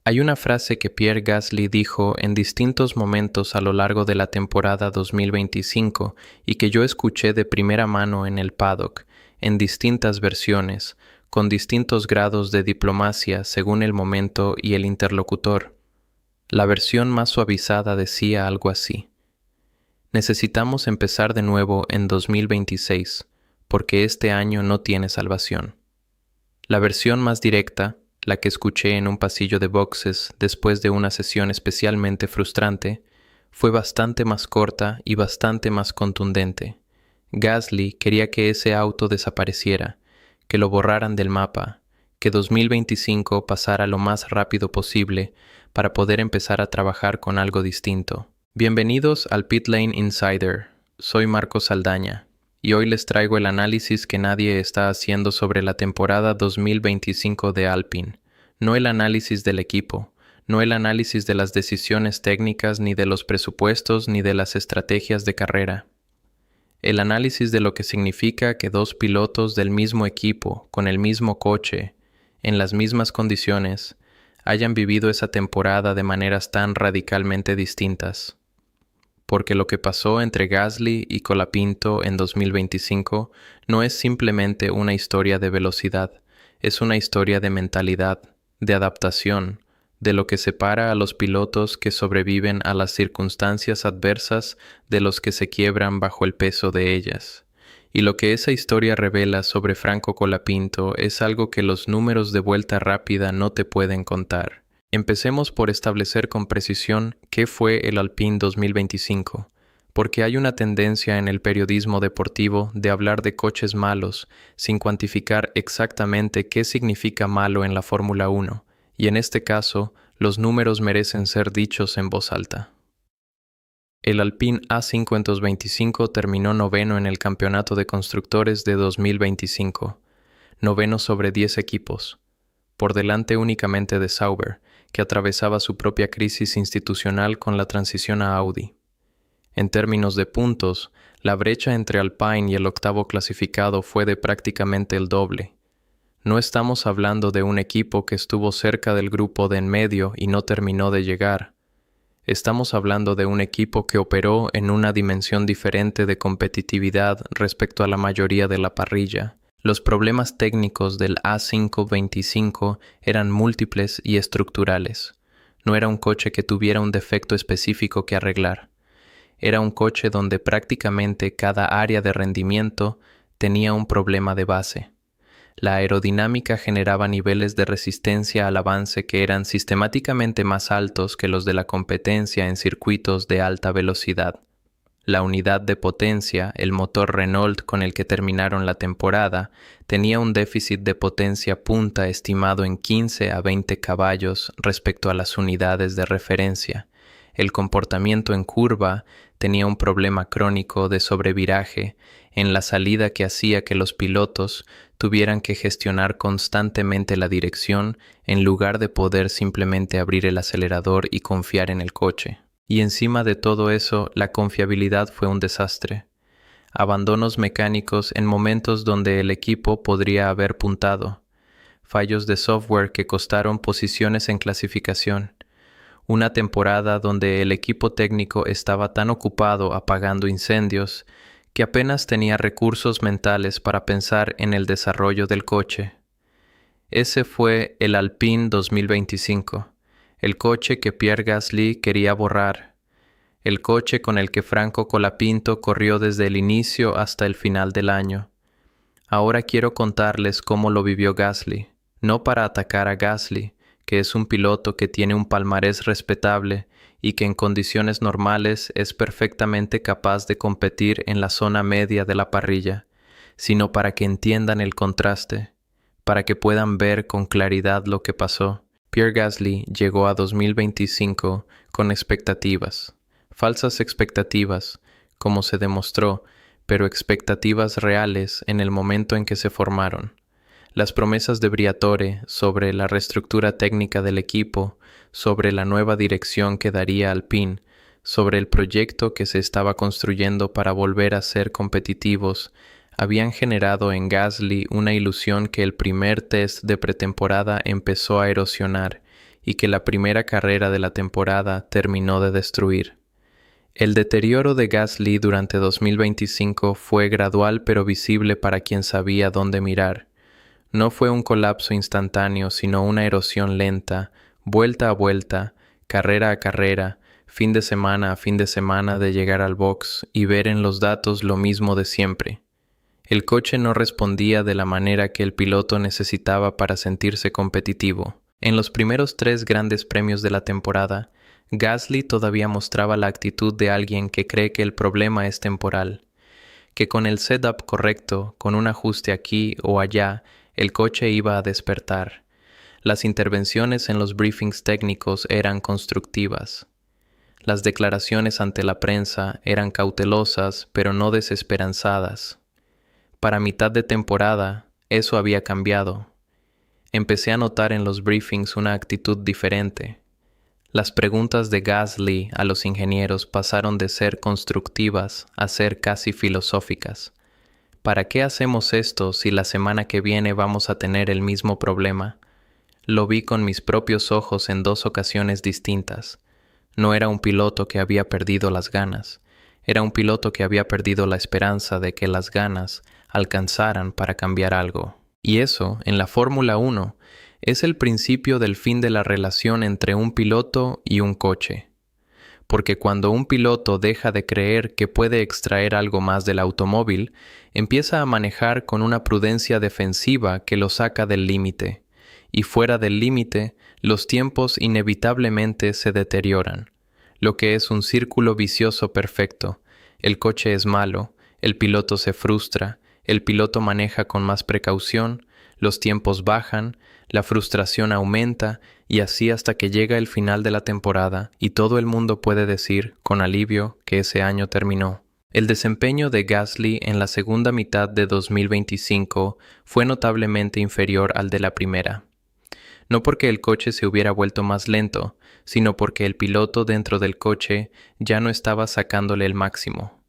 Hay una frase que Pierre Gasly dijo en distintos momentos a lo largo de la temporada 2025 y que yo escuché de primera mano en el paddock, en distintas versiones, con distintos grados de diplomacia según el momento y el interlocutor. La versión más suavizada decía algo así: necesitamos empezar de nuevo en 2026, porque este año no tiene salvación. La versión más directa, la que escuché en un pasillo de boxes después de una sesión especialmente frustrante, fue bastante más corta y bastante más contundente. Gasly quería que ese auto desapareciera, que lo borraran del mapa, que 2025 pasara lo más rápido posible para poder empezar a trabajar con algo distinto. Bienvenidos al Pit Lane Insider. Soy Marco Saldaña y hoy les traigo el análisis que nadie está haciendo sobre la temporada 2025 de Alpine. No el análisis del equipo, no el análisis de las decisiones técnicas, ni de los presupuestos, ni de las estrategias de carrera. El análisis de lo que significa que dos pilotos del mismo equipo, con el mismo coche, en las mismas condiciones, hayan vivido esa temporada de maneras tan radicalmente distintas. Porque lo que pasó entre Gasly y Colapinto en 2025 no es simplemente una historia de velocidad, es una historia de mentalidad, de adaptación, de lo que separa a los pilotos que sobreviven a las circunstancias adversas de los que se quiebran bajo el peso de ellas. Y lo que esa historia revela sobre Franco Colapinto es algo que los números de vuelta rápida no te pueden contar. Empecemos por establecer con precisión qué fue el Alpine 2025, porque hay una tendencia en el periodismo deportivo de hablar de coches malos sin cuantificar exactamente qué significa malo en la Fórmula 1, y en este caso, los números merecen ser dichos en voz alta. El Alpine A525 terminó noveno en el Campeonato de Constructores de 2025, noveno sobre 10 equipos, por delante únicamente de Sauber, que atravesaba su propia crisis institucional con la transición a Audi. En términos de puntos, la brecha entre Alpine y el octavo clasificado fue de prácticamente el doble. No estamos hablando de un equipo que estuvo cerca del grupo de en medio y no terminó de llegar. Estamos hablando de un equipo que operó en una dimensión diferente de competitividad respecto a la mayoría de la parrilla. Los problemas técnicos del A525 eran múltiples y estructurales. No era un coche que tuviera un defecto específico que arreglar. Era un coche donde prácticamente cada área de rendimiento tenía un problema de base. La aerodinámica generaba niveles de resistencia al avance que eran sistemáticamente más altos que los de la competencia en circuitos de alta velocidad. La unidad de potencia, el motor Renault con el que terminaron la temporada, tenía un déficit de potencia punta estimado en 15 a 20 caballos respecto a las unidades de referencia. El comportamiento en curva tenía un problema crónico de sobreviraje en la salida que hacía que los pilotos tuvieran que gestionar constantemente la dirección en lugar de poder simplemente abrir el acelerador y confiar en el coche. Y encima de todo eso, la confiabilidad fue un desastre. Abandonos mecánicos en momentos donde el equipo podría haber puntado. Fallos de software que costaron posiciones en clasificación. Una temporada donde el equipo técnico estaba tan ocupado apagando incendios que apenas tenía recursos mentales para pensar en el desarrollo del coche. Ese fue el Alpine 2025. El coche que Pierre Gasly quería borrar, el coche con el que Franco Colapinto corrió desde el inicio hasta el final del año. Ahora quiero contarles cómo lo vivió Gasly, no para atacar a Gasly, que es un piloto que tiene un palmarés respetable y que en condiciones normales es perfectamente capaz de competir en la zona media de la parrilla, sino para que entiendan el contraste, para que puedan ver con claridad lo que pasó. Pierre Gasly llegó a 2025 con expectativas, falsas expectativas, como se demostró, pero expectativas reales en el momento en que se formaron. Las promesas de Briatore sobre la reestructura técnica del equipo, sobre la nueva dirección que daría Alpine, sobre el proyecto que se estaba construyendo para volver a ser competitivos, habían generado en Gasly una ilusión que el primer test de pretemporada empezó a erosionar y que la primera carrera de la temporada terminó de destruir. El deterioro de Gasly durante 2025 fue gradual pero visible para quien sabía dónde mirar. No fue un colapso instantáneo, sino una erosión lenta, vuelta a vuelta, carrera a carrera, fin de semana a fin de semana de llegar al box y ver en los datos lo mismo de siempre. El coche no respondía de la manera que el piloto necesitaba para sentirse competitivo. En los primeros 3 grandes premios de la temporada, Gasly todavía mostraba la actitud de alguien que cree que el problema es temporal, que con el setup correcto, con un ajuste aquí o allá, el coche iba a despertar. Las intervenciones en los briefings técnicos eran constructivas. Las declaraciones ante la prensa eran cautelosas, pero no desesperanzadas. Para mitad de temporada, eso había cambiado. Empecé a notar en los briefings una actitud diferente. Las preguntas de Gasly a los ingenieros pasaron de ser constructivas a ser casi filosóficas. ¿Para qué hacemos esto si la semana que viene vamos a tener el mismo problema? Lo vi con mis propios ojos en 2 ocasiones distintas. No era un piloto que había perdido las ganas. Era un piloto que había perdido la esperanza de que las ganas alcanzaran para cambiar algo. Y eso, en la Fórmula 1, es el principio del fin de la relación entre un piloto y un coche. Porque cuando un piloto deja de creer que puede extraer algo más del automóvil, empieza a manejar con una prudencia defensiva que lo saca del límite. Y fuera del límite, los tiempos inevitablemente se deterioran, lo que es un círculo vicioso perfecto. El coche es malo, el piloto se frustra, el piloto maneja con más precaución, los tiempos bajan, la frustración aumenta y así hasta que llega el final de la temporada y todo el mundo puede decir, con alivio, que ese año terminó. El desempeño de Gasly en la segunda mitad de 2025 fue notablemente inferior al de la primera. No porque el coche se hubiera vuelto más lento, sino porque el piloto dentro del coche ya no estaba sacándole el máximo.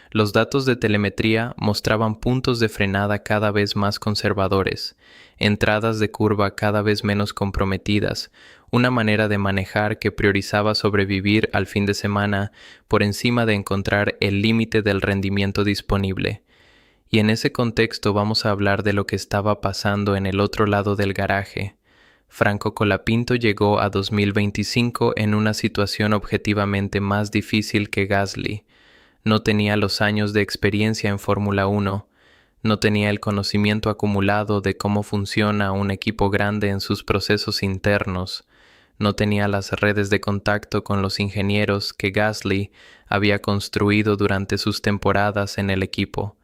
Los datos de telemetría mostraban puntos de frenada cada vez más conservadores, entradas de curva cada vez menos comprometidas, una manera de manejar que priorizaba sobrevivir al fin de semana por encima de encontrar el límite del rendimiento disponible. Y en ese contexto vamos a hablar de lo que estaba pasando en el otro lado del garaje. Franco Colapinto llegó a 2025 en una situación objetivamente más difícil que Gasly. No tenía los años de experiencia en Fórmula 1, no tenía el conocimiento acumulado de cómo funciona un equipo grande en sus procesos internos, no tenía las redes de contacto con los ingenieros que Gasly había construido durante sus temporadas en el equipo.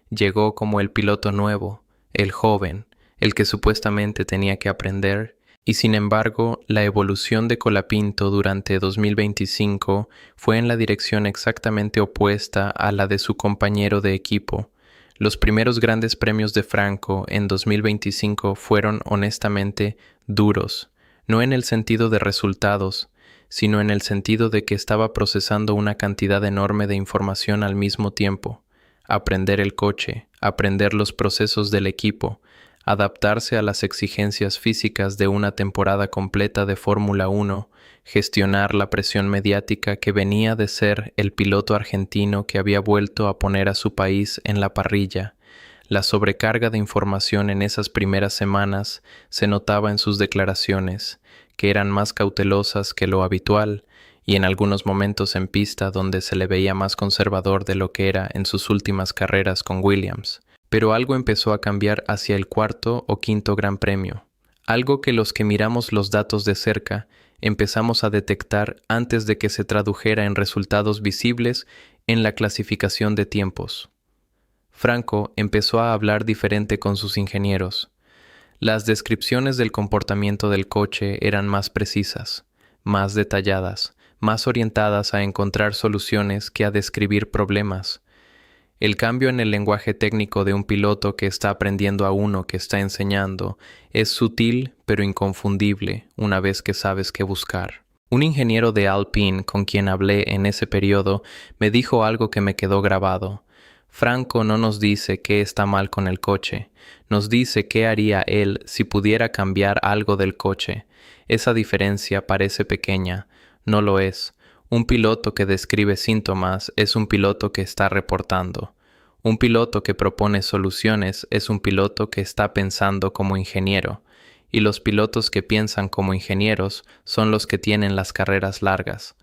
Llegó como el piloto nuevo, el joven, el que supuestamente tenía que aprender. Y sin embargo, la evolución de Colapinto durante 2025 fue en la dirección exactamente opuesta a la de su compañero de equipo. Los primeros grandes premios de Franco en 2025 fueron honestamente duros, no en el sentido de resultados, sino en el sentido de que estaba procesando una cantidad enorme de información al mismo tiempo. Aprender el coche, aprender los procesos del equipo, adaptarse a las exigencias físicas de una temporada completa de Fórmula 1, gestionar la presión mediática que venía de ser el piloto argentino que había vuelto a poner a su país en la parrilla. La sobrecarga de información en esas primeras semanas se notaba en sus declaraciones, que eran más cautelosas que lo habitual, y en algunos momentos en pista donde se le veía más conservador de lo que era en sus últimas carreras con Williams. Pero algo empezó a cambiar hacia el 4º o 5º Gran Premio. Algo que los que miramos los datos de cerca empezamos a detectar antes de que se tradujera en resultados visibles en la clasificación de tiempos. Franco empezó a hablar diferente con sus ingenieros. Las descripciones del comportamiento del coche eran más precisas, más detalladas, más orientadas a encontrar soluciones que a describir problemas. El cambio en el lenguaje técnico de un piloto que está aprendiendo a uno que está enseñando es sutil pero inconfundible una vez que sabes qué buscar. Un ingeniero de Alpine con quien hablé en ese periodo me dijo algo que me quedó grabado. Franco no nos dice qué está mal con el coche, nos dice qué haría él si pudiera cambiar algo del coche. Esa diferencia parece pequeña, no lo es. Un piloto que describe síntomas es un piloto que está reportando. Un piloto que propone soluciones es un piloto que está pensando como ingeniero. Y los pilotos que piensan como ingenieros son los que tienen las carreras largas.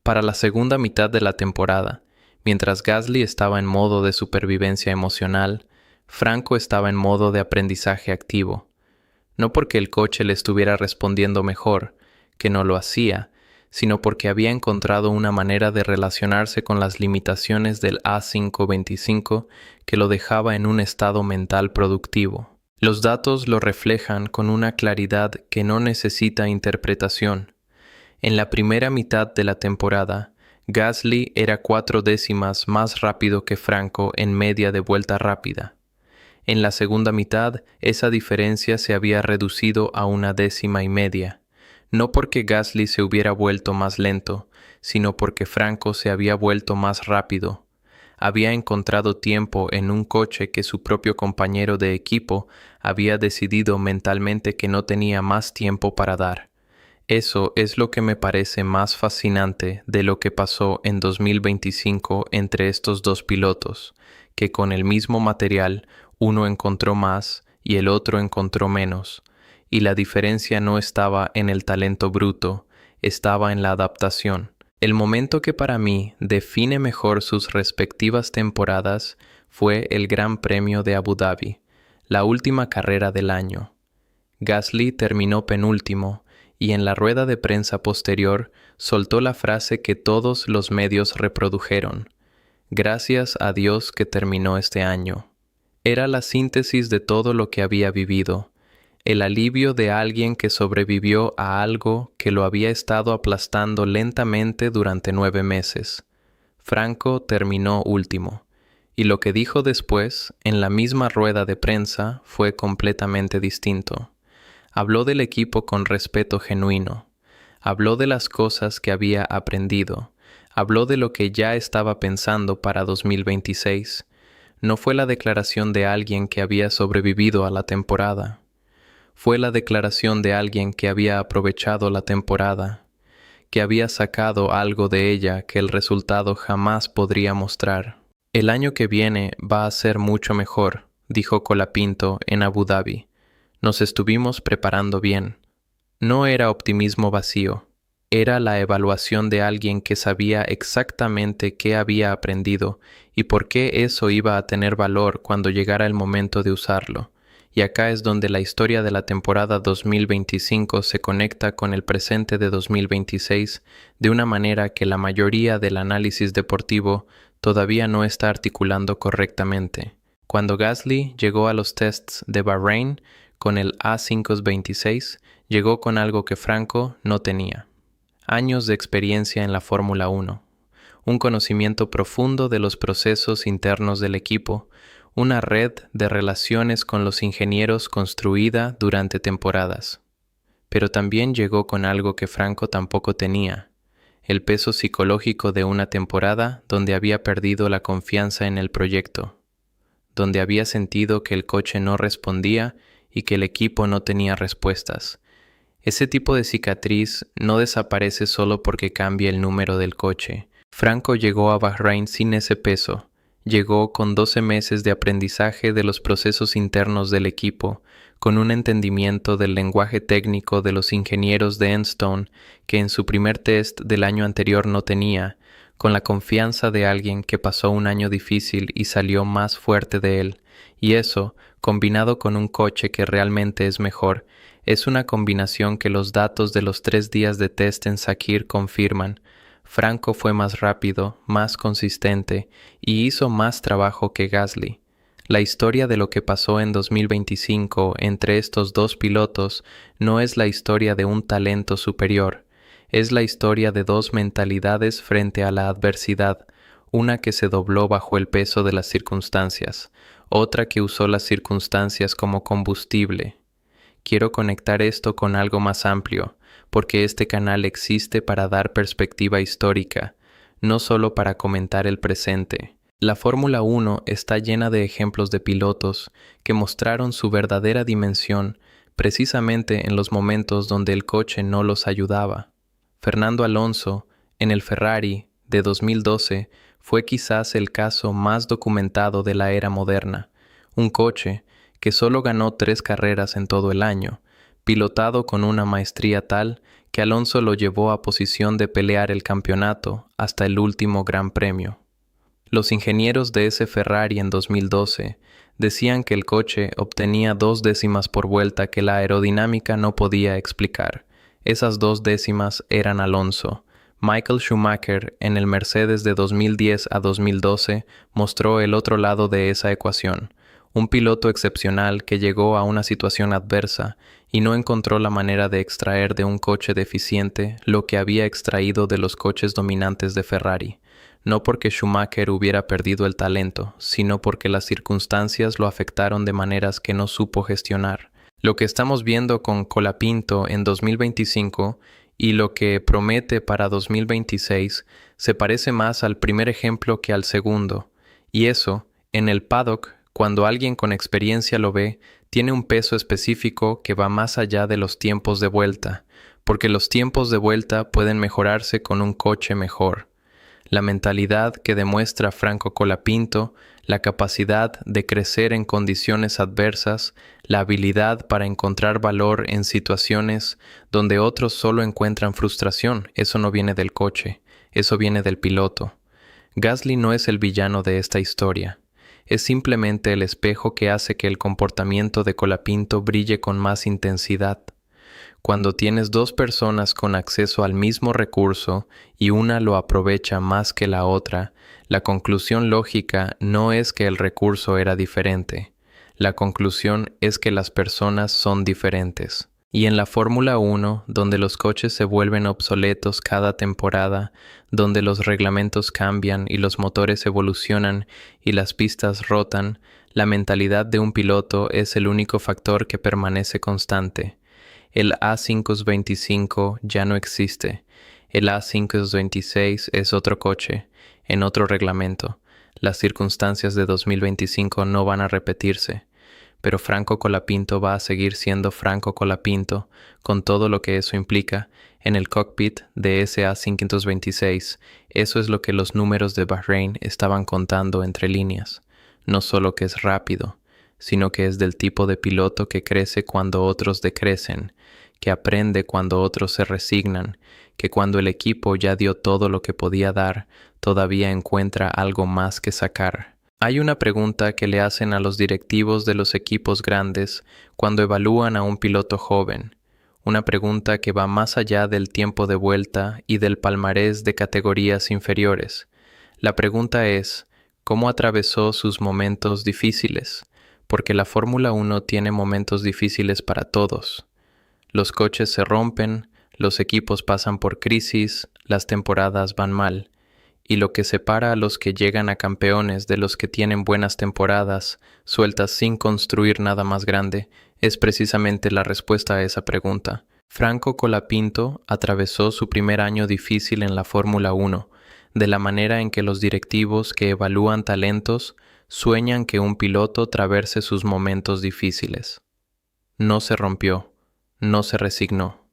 Para la segunda mitad de la temporada, mientras Gasly estaba en modo de supervivencia emocional, Franco estaba en modo de aprendizaje activo. No porque el coche le estuviera respondiendo mejor, que no lo hacía, sino porque había encontrado una manera de relacionarse con las limitaciones del A525 que lo dejaba en un estado mental productivo. Los datos lo reflejan con una claridad que no necesita interpretación. En la primera mitad de la temporada, Gasly era 4 décimas más rápido que Franco en media de vuelta rápida. En la segunda mitad, esa diferencia se había reducido a 1,5 décimas, no porque Gasly se hubiera vuelto más lento, sino porque Franco se había vuelto más rápido. Había encontrado tiempo en un coche que su propio compañero de equipo había decidido mentalmente que no tenía más tiempo para dar. Eso es lo que me parece más fascinante de lo que pasó en 2025 entre estos dos pilotos, que con el mismo material uno encontró más y el otro encontró menos, y la diferencia no estaba en el talento bruto, estaba en la adaptación. El momento que para mí define mejor sus respectivas temporadas fue el Gran Premio de Abu Dhabi, la última carrera del año. Gasly terminó penúltimo, y en la rueda de prensa posterior soltó la frase que todos los medios reprodujeron: «Gracias a Dios que terminó este año». Era la síntesis de todo lo que había vivido, el alivio de alguien que sobrevivió a algo que lo había estado aplastando lentamente durante 9 meses. Franco terminó último, y lo que dijo después, en la misma rueda de prensa, fue completamente distinto. Habló del equipo con respeto genuino. Habló de las cosas que había aprendido. Habló de lo que ya estaba pensando para 2026. No fue la declaración de alguien que había sobrevivido a la temporada. Fue la declaración de alguien que había aprovechado la temporada, que había sacado algo de ella que el resultado jamás podría mostrar. «El año que viene va a ser mucho mejor», dijo Colapinto en Abu Dhabi. «Nos estuvimos preparando bien». No era optimismo vacío, era la evaluación de alguien que sabía exactamente qué había aprendido y por qué eso iba a tener valor cuando llegara el momento de usarlo. Y acá es donde la historia de la temporada 2025 se conecta con el presente de 2026 de una manera que la mayoría del análisis deportivo todavía no está articulando correctamente. Cuando Gasly llegó a los tests de Bahrein con el A526, llegó con algo que Franco no tenía: años de experiencia en la Fórmula 1, un conocimiento profundo de los procesos internos del equipo, una red de relaciones con los ingenieros construida durante temporadas. Pero también llegó con algo que Franco tampoco tenía: el peso psicológico de una temporada donde había perdido la confianza en el proyecto, donde había sentido que el coche no respondía y que el equipo no tenía respuestas. Ese tipo de cicatriz no desaparece solo porque cambia el número del coche. Franco llegó a Bahrein sin ese peso. Llegó con 12 meses de aprendizaje de los procesos internos del equipo, con un entendimiento del lenguaje técnico de los ingenieros de Enstone que en su primer test del año anterior no tenía, con la confianza de alguien que pasó un año difícil y salió más fuerte de él. Y eso, combinado con un coche que realmente es mejor, es una combinación que los datos de los 3 días de test en Sakhir confirman. Franco fue más rápido, más consistente y hizo más trabajo que Gasly. La historia de lo que pasó en 2025 entre estos dos pilotos no es la historia de un talento superior, es la historia de dos mentalidades frente a la adversidad, una que se dobló bajo el peso de las circunstancias, otra que usó las circunstancias como combustible. Quiero conectar esto con algo más amplio, porque este canal existe para dar perspectiva histórica, no solo para comentar el presente. La Fórmula 1 está llena de ejemplos de pilotos que mostraron su verdadera dimensión precisamente en los momentos donde el coche no los ayudaba. Fernando Alonso, en el Ferrari de 2012, fue quizás el caso más documentado de la era moderna. Un coche que solo ganó 3 carreras en todo el año, pilotado con una maestría tal que Alonso lo llevó a posición de pelear el campeonato hasta el último Gran Premio. Los ingenieros de ese Ferrari en 2012 decían que el coche obtenía 2 décimas por vuelta que la aerodinámica no podía explicar. Esas 2 décimas eran Alonso. Michael Schumacher, en el Mercedes de 2010 a 2012, mostró el otro lado de esa ecuación. Un piloto excepcional que llegó a una situación adversa y no encontró la manera de extraer de un coche deficiente lo que había extraído de los coches dominantes de Ferrari. No porque Schumacher hubiera perdido el talento, sino porque las circunstancias lo afectaron de maneras que no supo gestionar. Lo que estamos viendo con Colapinto en 2025 y lo que promete para 2026 se parece más al primer ejemplo que al segundo. Y eso, en el paddock, cuando alguien con experiencia lo ve, tiene un peso específico que va más allá de los tiempos de vuelta, porque los tiempos de vuelta pueden mejorarse con un coche mejor. La mentalidad que demuestra Franco Colapinto, la capacidad de crecer en condiciones adversas, la habilidad para encontrar valor en situaciones donde otros solo encuentran frustración, eso no viene del coche, eso viene del piloto. Gasly no es el villano de esta historia, es simplemente el espejo que hace que el comportamiento de Colapinto brille con más intensidad. Cuando tienes 2 personas con acceso al mismo recurso y una lo aprovecha más que la otra, la conclusión lógica no es que el recurso era diferente. La conclusión es que las personas son diferentes. Y en la Fórmula 1, donde los coches se vuelven obsoletos cada temporada, donde los reglamentos cambian y los motores evolucionan y las pistas rotan, la mentalidad de un piloto es el único factor que permanece constante. El A525 ya no existe. El A526 es otro coche, en otro reglamento. Las circunstancias de 2025 no van a repetirse. Pero Franco Colapinto va a seguir siendo Franco Colapinto, con todo lo que eso implica, en el cockpit de ese A526. Eso es lo que los números de Bahrein estaban contando entre líneas. No solo que es rápido, sino que es del tipo de piloto que crece cuando otros decrecen, que aprende cuando otros se resignan, que cuando el equipo ya dio todo lo que podía dar, todavía encuentra algo más que sacar. Hay una pregunta que le hacen a los directivos de los equipos grandes cuando evalúan a un piloto joven, una pregunta que va más allá del tiempo de vuelta y del palmarés de categorías inferiores. La pregunta es, ¿cómo atravesó sus momentos difíciles? Porque la Fórmula 1 tiene momentos difíciles para todos. Los coches se rompen, los equipos pasan por crisis, las temporadas van mal. Y lo que separa a los que llegan a campeones de los que tienen buenas temporadas, sueltas sin construir nada más grande, es precisamente la respuesta a esa pregunta. Franco Colapinto atravesó su primer año difícil en la Fórmula 1, de la manera en que los directivos que evalúan talentos sueñan que un piloto traverse sus momentos difíciles. No se rompió, no se resignó,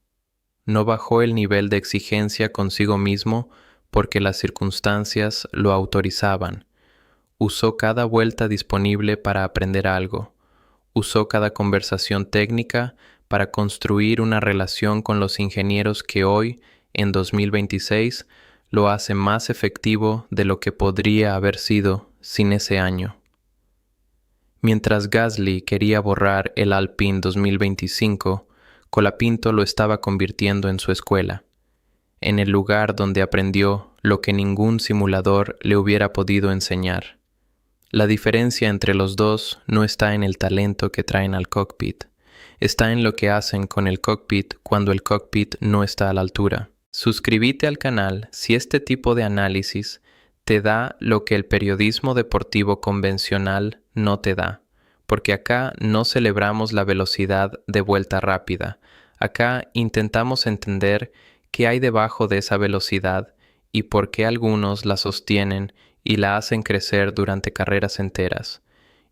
no bajó el nivel de exigencia consigo mismo porque las circunstancias lo autorizaban. Usó cada vuelta disponible para aprender algo. Usó cada conversación técnica para construir una relación con los ingenieros que hoy, en 2026, lo hace más efectivo de lo que podría haber sido sin ese año. Mientras Gasly quería borrar el Alpine 2025, Colapinto lo estaba convirtiendo en su escuela, en el lugar donde aprendió lo que ningún simulador le hubiera podido enseñar. La diferencia entre los dos no está en el talento que traen al cockpit, está en lo que hacen con el cockpit cuando el cockpit no está a la altura. Suscríbete al canal si este tipo de análisis te da lo que el periodismo deportivo convencional no te da, porque acá no celebramos la velocidad de vuelta rápida, acá intentamos entender qué hay debajo de esa velocidad y por qué algunos la sostienen y la hacen crecer durante carreras enteras.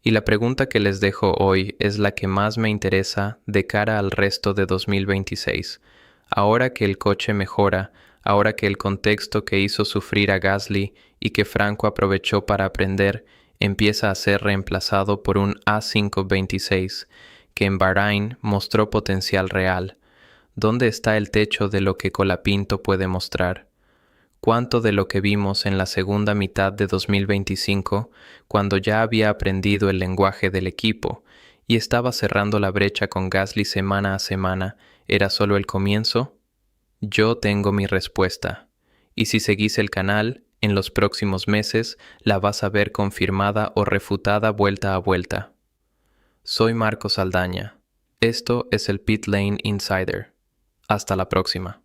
Y la pregunta que les dejo hoy es la que más me interesa de cara al resto de 2026. Ahora que el coche mejora, ahora que el contexto que hizo sufrir a Gasly y que Franco aprovechó para aprender empieza a ser reemplazado por un A526, que en Bahrain mostró potencial real. ¿Dónde está el techo de lo que Colapinto puede mostrar? ¿Cuánto de lo que vimos en la segunda mitad de 2025, cuando ya había aprendido el lenguaje del equipo y estaba cerrando la brecha con Gasly semana a semana, era solo el comienzo? Yo tengo mi respuesta, y si seguís el canal, en los próximos meses la vas a ver confirmada o refutada vuelta a vuelta. Soy Marco Saldaña. Esto es el Pit Lane Insider. Hasta la próxima.